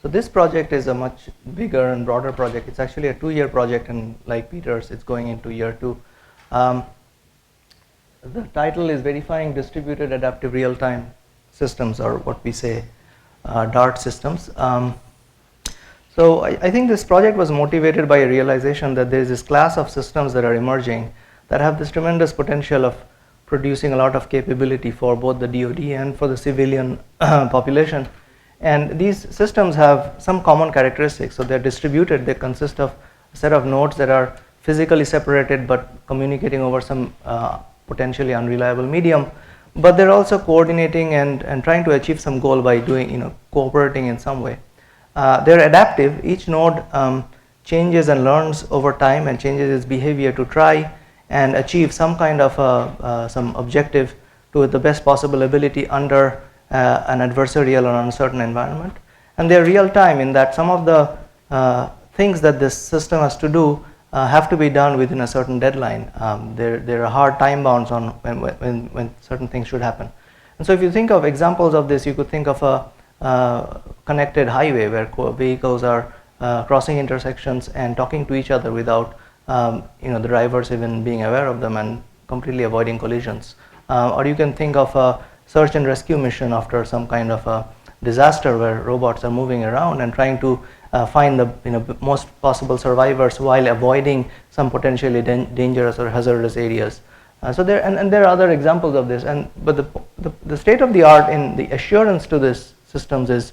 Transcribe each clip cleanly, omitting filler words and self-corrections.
So this project is a much bigger and broader project. It's actually a 2-year project, and like Peter's, it's going into year 2. The title is Verifying Distributed Adaptive Real-Time Systems, or what we say DART systems. So I think this project was motivated by a realization that there is this class of systems that are emerging that have this tremendous potential of producing a lot of capability for both the DoD and for the civilian population. And these systems have some common characteristics. So they're distributed. They consist of a set of nodes that are physically separated but communicating over some potentially unreliable medium. But they're also coordinating and trying to achieve some goal by doing, cooperating in some way. They're adaptive. Each node changes and learns over time and changes its behavior to try and achieve some kind of some objective to the best possible ability under an adversarial or uncertain environment. And they're real time in that some of the things that this system has to do have to be done within a certain deadline. There are hard time bounds on when certain things should happen. And so if you think of examples of this, you could think of a connected highway where vehicles are crossing intersections and talking to each other without the drivers even being aware of them and completely avoiding collisions. Or you can think of a search and rescue mission after some kind of a disaster where robots are moving around and trying to find the most possible survivors while avoiding some potentially dangerous or hazardous areas. So there are other examples of this, but the state of the art in the assurance to these systems is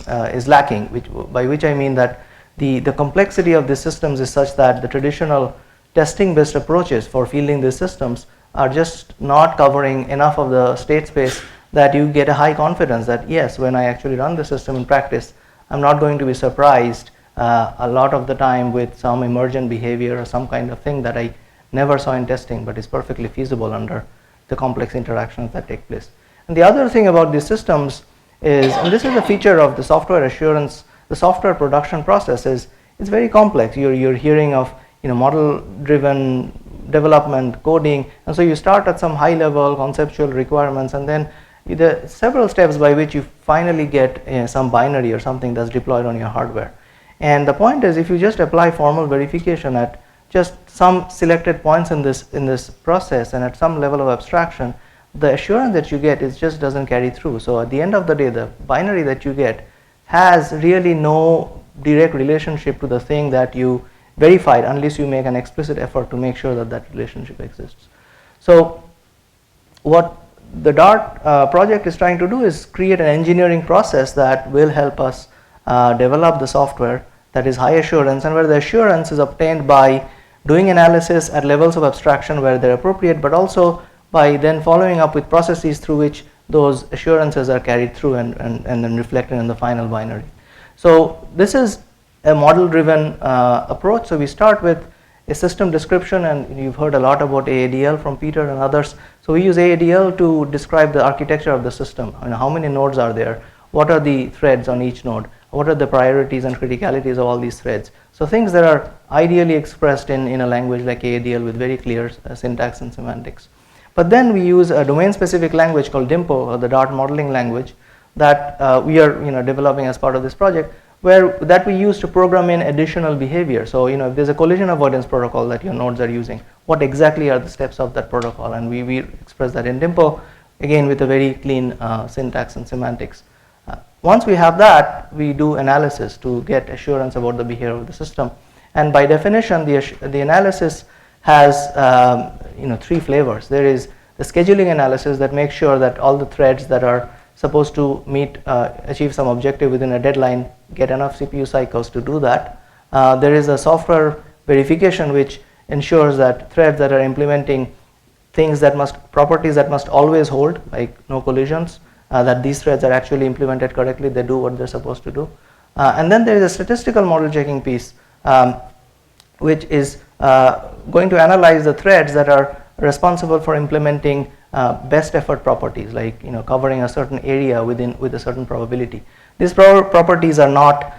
is lacking. By which I mean that the complexity of these systems is such that the traditional testing-based approaches for fielding these systems are just not covering enough of the state space that you get a high confidence that yes, when I actually run the system in practice, I'm not going to be surprised a lot of the time with some emergent behavior or some kind of thing that I never saw in testing but is perfectly feasible under the complex interactions that take place. And the other thing about these systems is, and this is a feature of the software assurance, the software production process is it's very complex. You're hearing of model-driven development, coding, and so you start at some high-level conceptual requirements, and then there are several steps by which you finally get some binary or something that's deployed on your hardware. And the point is, if you just apply formal verification at just some selected points in this process and at some level of abstraction, the assurance that you get just doesn't carry through. So at the end of the day, the binary that you get has really no direct relationship to the thing that you verified unless you make an explicit effort to make sure that that relationship exists. So what the DART project is trying to do is create an engineering process that will help us develop the software that is high assurance, and where the assurance is obtained by doing analysis at levels of abstraction where they're appropriate, but also by then following up with processes through which those assurances are carried through and then reflected in the final binary. So this is a model-driven approach. So we start with a system description, and you've heard a lot about AADL from Peter and others. So we use AADL to describe the architecture of the system. How many nodes are there? What are the threads on each node? What are the priorities and criticalities of all these threads? So things that are ideally expressed in a language like AADL with very clear syntax and semantics. But then we use a domain-specific language called DIMPO, or the DART modeling language, that we are developing as part of this project, that we use to program in additional behavior. So if there's a collision avoidance protocol that your nodes are using, what exactly are the steps of that protocol? And we express that in DIMPO, again with a very clean syntax and semantics. Once we have that, we do analysis to get assurance about the behavior of the system. And by definition, the analysis has 3 flavors. There is the scheduling analysis that makes sure that all the threads that are supposed to achieve some objective within a deadline get enough CPU cycles to do that. There is a software verification which ensures that threads that are implementing properties that must always hold, like no collisions, that these threads are actually implemented correctly, they do what they're supposed to do. And then there is a statistical model checking piece, which is going to analyze the threads that are responsible for implementing best effort properties, like covering a certain area with a certain probability. These properties are not,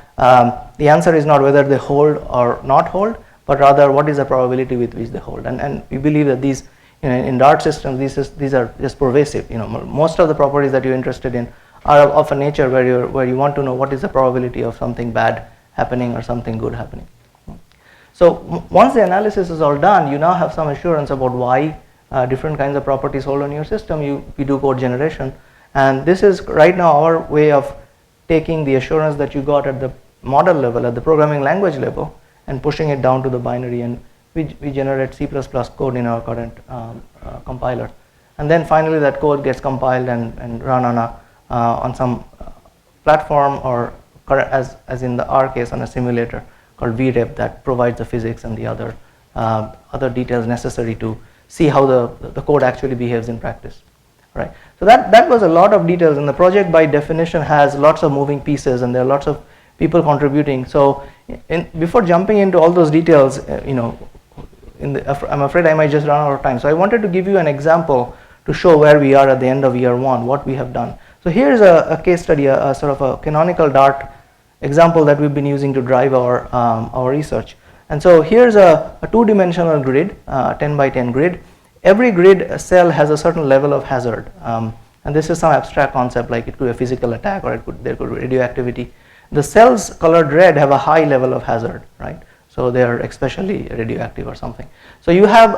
the answer is not whether they hold or not hold, but rather what is the probability with which they hold. And we believe that these, in DART systems, these are just pervasive. Most of the properties that you're interested in are of a nature where you want to know what is the probability of something bad happening or something good happening. So once the analysis is all done, you now have some assurance about why different kinds of properties hold on your system. You do code generation, and this is right now our way of taking the assurance that you got at the model level, at the programming language level, and pushing it down to the binary, and we generate C++ code in our current compiler. And then finally that code gets compiled and run on some platform, or as in our case on a simulator called VREP that provides the physics and the other details necessary to see how the code actually behaves in practice. Right. So that was a lot of details, and the project by definition has lots of moving pieces, and there are lots of people contributing. So before jumping into all those details, I'm afraid I might just run out of time. So I wanted to give you an example to show where we are at the end of year one, what we have done. So here's a case study, a sort of a canonical DART example that we've been using to drive our research. And so here's a two-dimensional grid, 10 by 10 grid. Every grid cell has a certain level of hazard, and this is some abstract concept, like it could be a physical attack, or there could be radioactivity. The cells colored red have a high level of hazard, right? So they are especially radioactive or something. So you have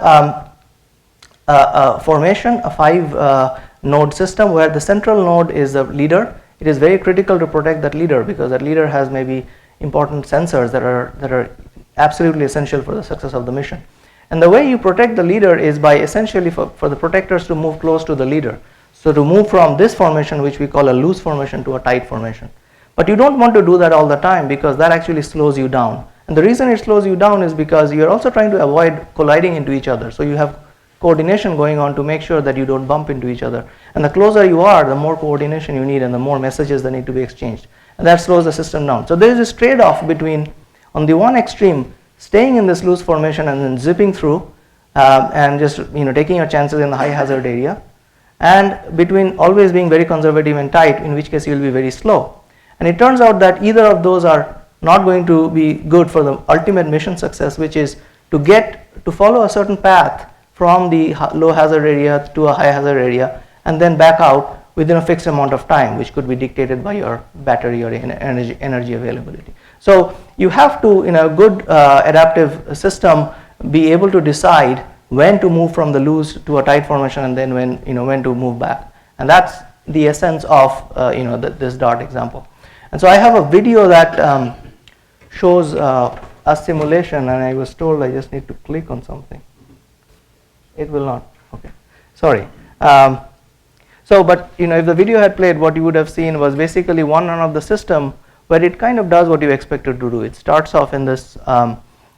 a formation, a 5-node system where the central node is the leader. It is very critical to protect that leader, because that leader has maybe important sensors that are absolutely essential for the success of the mission. And the way you protect the leader is by essentially for the protectors to move close to the leader. So to move from this formation, which we call a loose formation, to a tight formation. But you don't want to do that all the time, because that actually slows you down. And the reason it slows you down is because you're also trying to avoid colliding into each other. So you have coordination going on to make sure that you don't bump into each other. And the closer you are, the more coordination you need and the more messages that need to be exchanged. And that slows the system down. So there is this trade-off between, on the one extreme, staying in this loose formation and then zipping through and just taking your chances in the high hazard area, and between always being very conservative and tight, in which case you will be very slow. And it turns out that either of those are not going to be good for the ultimate mission success, which is to follow a certain path from the low hazard area to a high hazard area and then back out within a fixed amount of time, which could be dictated by your battery or energy availability. So you have to, in a good adaptive system, be able to decide when to move from the loose to a tight formation, and then when to move back. And that's the essence of this DART example. And so I have a video that shows a simulation, and I was told I just need to click on something. It will not. Okay, sorry. But if the video had played, what you would have seen was basically one run of the system where it kind of does what you expect it to do. It starts off in this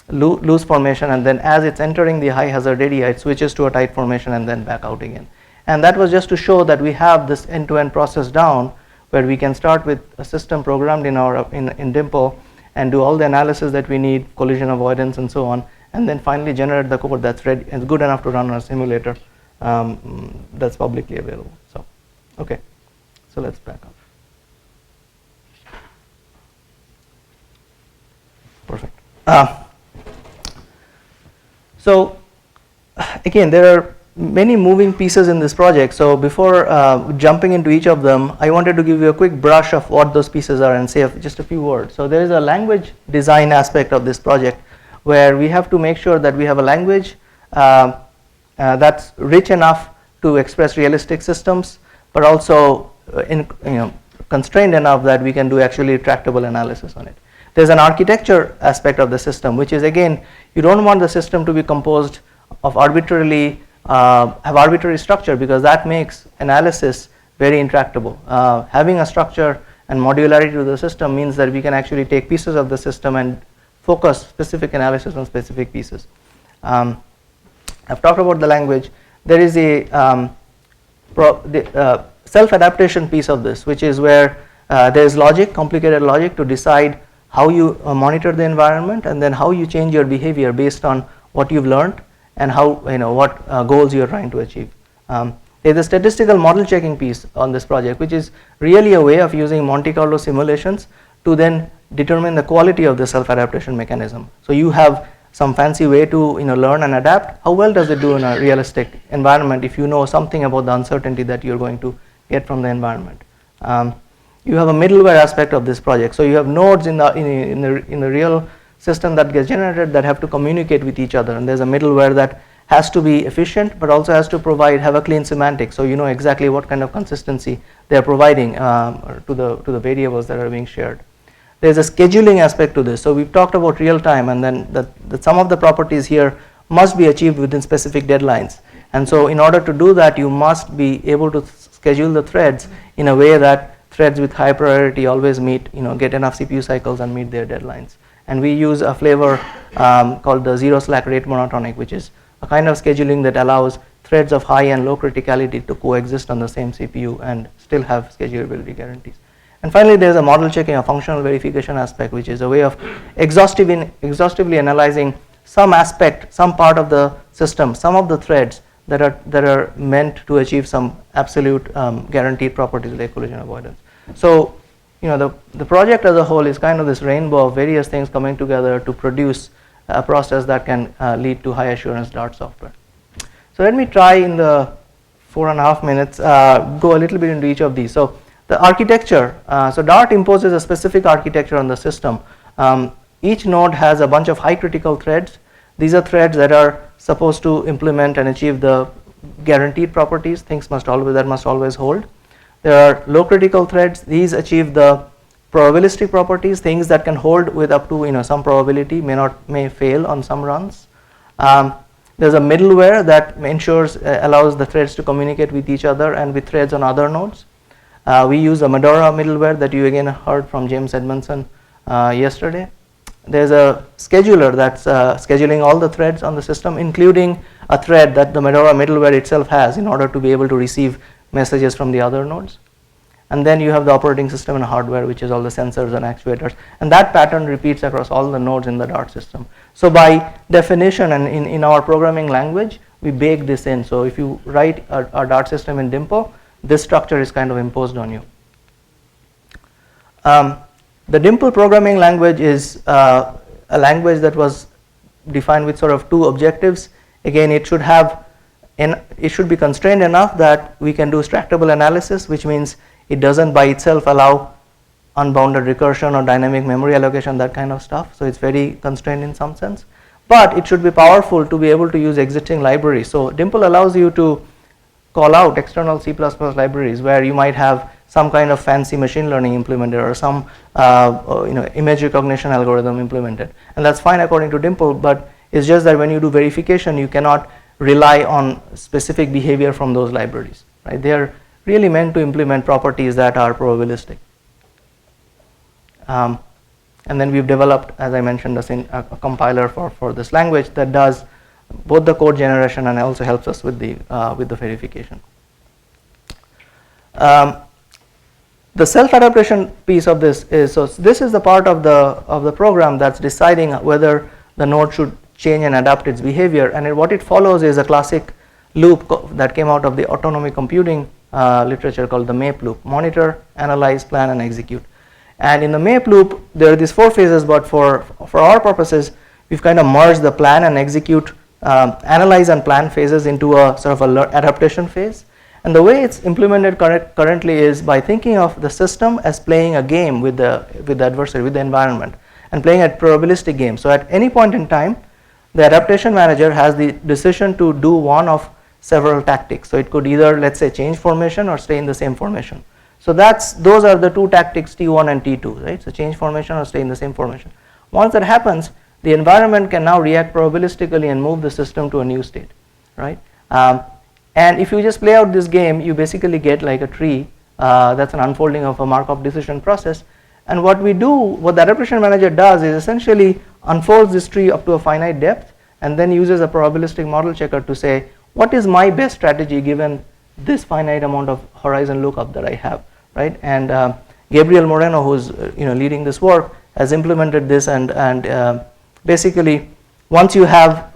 loose formation, and then as it's entering the high hazard area, it switches to a tight formation and then back out again. And that was just to show that we have this end-to-end process down, where we can start with a system programmed in Dimple and do all the analysis that we need, collision avoidance and so on, and then finally generate the code that's ready and good enough to run on a simulator that's publicly available. So, okay, so let's back up. Perfect. So again, there are many moving pieces in this project. So before jumping into each of them, I wanted to give you a quick brush of what those pieces are and say just a few words. So there is a language design aspect of this project, where we have to make sure that we have a language that's rich enough to express realistic systems, but also constrained enough that we can do actually tractable analysis on it. There's an architecture aspect of the system, which is, again, you don't want the system to be composed of have arbitrary structure, because that makes analysis very intractable. Having a structure and modularity to the system means that we can actually take pieces of the system and focus specific analysis on specific pieces. I've talked about the language. There is a self-adaptation piece of this, which is where there is logic, complicated logic, to decide how you monitor the environment, and then how you change your behavior based on what you've learned and how what goals you're trying to achieve. There's a statistical model checking piece on this project, which is really a way of using Monte Carlo simulations to then determine the quality of the self-adaptation mechanism. So you have some fancy way to learn and adapt. How well does it do in a realistic environment if you know something about the uncertainty that you're going to get from the environment? You have a middleware aspect of this project. So you have nodes in the real system that gets generated that have to communicate with each other, and there's a middleware that has to be efficient but also has to have a clean semantic, so you know exactly what kind of consistency they are providing to the variables that are being shared. There's a scheduling aspect to this. So we've talked about real time, and then that some of the properties here must be achieved within specific deadlines. And so in order to do that, you must be able to schedule the threads in a way that threads with high priority always meet, get enough CPU cycles and meet their deadlines. And we use a flavor called the zero slack rate monotonic, which is a kind of scheduling that allows threads of high and low criticality to coexist on the same CPU and still have schedulability guarantees. And finally, there's a model checking, a functional verification aspect, which is a way of exhaustively analyzing some aspect, some part of the system, some of the threads that are meant to achieve some absolute guaranteed properties like collision avoidance. So, the project as a whole is kind of this rainbow of various things coming together to produce a process that can lead to high assurance DART software. So let me try in the 4.5 minutes go a little bit into each of these. So the architecture, so DART imposes a specific architecture on the system. Each node has a bunch of high critical threads. These are threads that are supposed to implement and achieve the guaranteed properties, things must always hold. There are low critical threads. These achieve the probabilistic properties, things that can hold with up to some probability, may fail on some runs. There's a middleware that allows the threads to communicate with each other and with threads on other nodes. We use a Medora middleware that you again heard from James Edmondson yesterday. There's a scheduler that's scheduling all the threads on the system, including a thread that the Medora middleware itself has in order to be able to receive messages from the other nodes. And then you have the operating system and hardware, which is all the sensors and actuators, and that pattern repeats across all the nodes in the DART system. So by definition and in our programming language, we bake this in. So if you write a DART system in Dimple, this structure is kind of imposed on you. The Dimple programming language is a language that was defined with sort of two objectives. Again, it should be constrained enough that we can do extractable analysis, which means it doesn't by itself allow unbounded recursion or dynamic memory allocation, that kind of stuff. So it's very constrained in some sense. But it should be powerful to be able to use existing libraries. So Dimple allows you to call out external C++ libraries where you might have some kind of fancy machine learning implemented or some image recognition algorithm implemented. And that's fine according to Dimple, but it's just that when you do verification, you cannot rely on specific behavior from those libraries. Right? They are really meant to implement properties that are probabilistic. And then we've developed, as I mentioned, a compiler for this language that does both the code generation and also helps us with the verification. The self-adaptation piece of this is, so this is the part of the program that's deciding whether the node should change and adapt its behavior, and what it follows is a classic loop that came out of the autonomy computing literature called the MAPE loop: monitor, analyze, plan, and execute. And in the MAPE loop, there are these 4 phases, but for our purposes, we've kind of merged the plan and execute, analyze and plan phases into a sort of a adaptation phase. And the way it's implemented currently is by thinking of the system as playing a game with the adversary, with the environment, and playing a probabilistic game. So at any point in time, the adaptation manager has the decision to do one of several tactics. So it could either, let's say, change formation or stay in the same formation. So those are the 2 tactics, T1 and T2, right? So change formation or stay in the same formation. Once that happens, the environment can now react probabilistically and move the system to a new state, right? And if you just play out this game, you basically get like a tree that's an unfolding of a Markov decision process. And what the adaptation manager does is essentially unfolds this tree up to a finite depth and then uses a probabilistic model checker to say, what is my best strategy given this finite amount of horizon lookup that I have, right? And Gabriel Moreno, who's leading this work, has implemented this, and basically once you have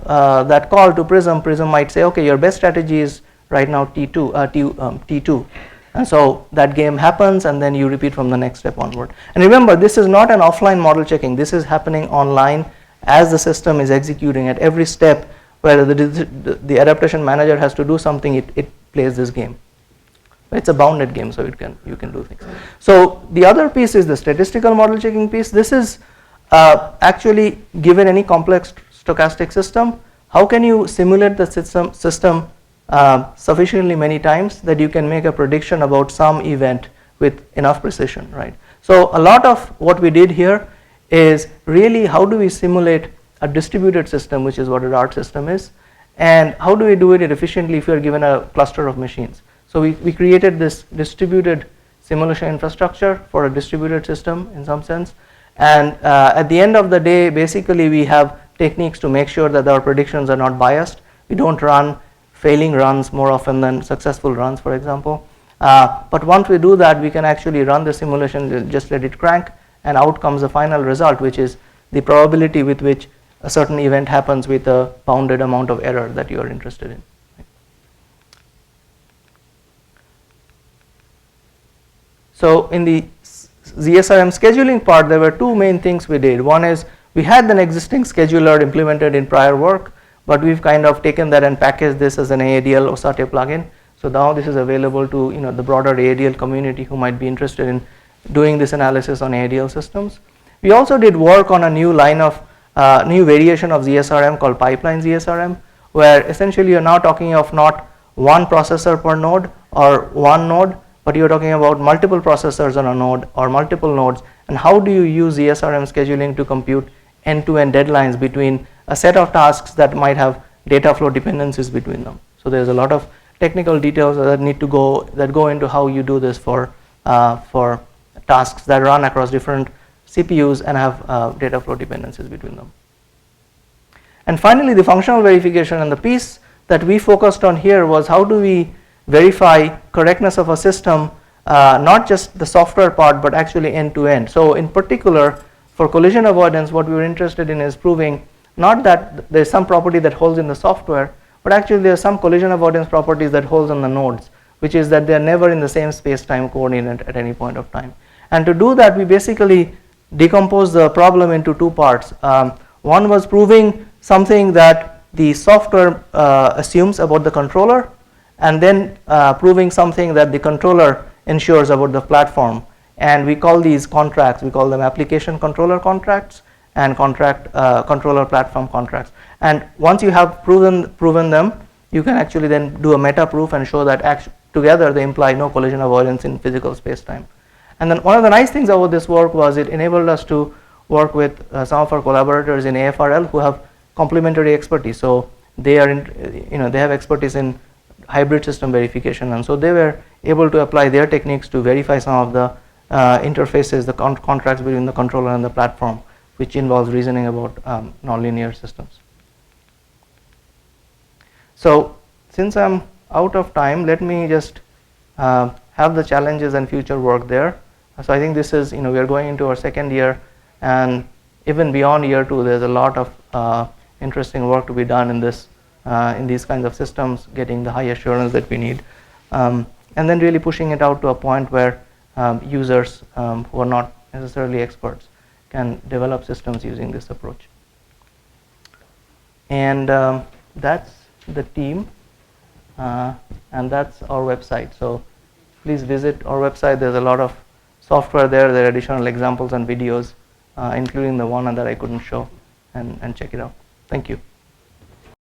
that call to Prism might say, okay, your best strategy is right now T2, and so that game happens, and then you repeat from the next step onward. And remember, this is not an offline model checking. This is happening online as the system is executing. At every step where the adaptation manager has to do something, it plays this game. It's a bounded game, so you can do things. So the other piece is the statistical model checking piece. This is actually, given any complex stochastic system, how can you simulate the system sufficiently many times that you can make a prediction about some event with enough precision, right? So a lot of what we did here is really how do we simulate a distributed system, which is what a DART system is, and how do we do it efficiently if you are given a cluster of machines. So we created this distributed simulation infrastructure for a distributed system in some sense, and at the end of the day, basically we have techniques to make sure that our predictions are not biased. We don't run failing runs more often than successful runs, for example. But once we do that, we can actually run the simulation, just let it crank, and out comes the final result, which is the probability with which a certain event happens with a bounded amount of error that you are interested in. So in the ZSRM scheduling part, there were two main things we did. One is we had an existing scheduler implemented in prior work, but we've kind of taken that and packaged this as an AADL OSATE plugin. So now this is available to the broader AADL community who might be interested in doing this analysis on AADL systems. We also did work on a new line of new variation of ZSRM called pipeline ZSRM, where essentially you're now talking of not one processor per node or one node, but you're talking about multiple processors on a node or multiple nodes, and how do you use ZSRM scheduling to compute end-to-end deadlines between a set of tasks that might have data flow dependencies between them. So there's a lot of technical details that go into how you do this for tasks that run across different CPUs and have data flow dependencies between them. And finally, the functional verification, and the piece that we focused on here was how do we verify correctness of a system, not just the software part, but actually end to end. So in particular, for collision avoidance, what we were interested in is proving not that there's some property that holds in the software, but actually there are some collision avoidance properties that holds on the nodes, which is that they're never in the same space-time coordinate at any point of time. And to do that, we basically decomposed the problem into two parts. One was proving something that the software assumes about the controller, and then proving something that the controller ensures about the platform. And we call these contracts, we call them application controller contracts and controller platform contracts. And once you have proven them, you can actually then do a meta proof and show that together they imply no collision avoidance in physical space-time. And then one of the nice things about this work was it enabled us to work with some of our collaborators in AFRL who have complementary expertise. So they are they have expertise in hybrid system verification, and so they were able to apply their techniques to verify some of the interfaces, the contracts between the controller and the platform, which involves reasoning about nonlinear systems. So since I'm out of time, let me just have the challenges and future work there. So I think this is, we are going into our second year, and even beyond year 2, there's a lot of interesting work to be done in this, in these kinds of systems, getting the high assurance that we need, and then really pushing it out to a point where users who are not necessarily experts can develop systems using this approach. And that's the team, and that's our website. So please visit our website. There's a lot of software there. There are additional examples and videos, including the one that I couldn't show, and check it out. Thank you.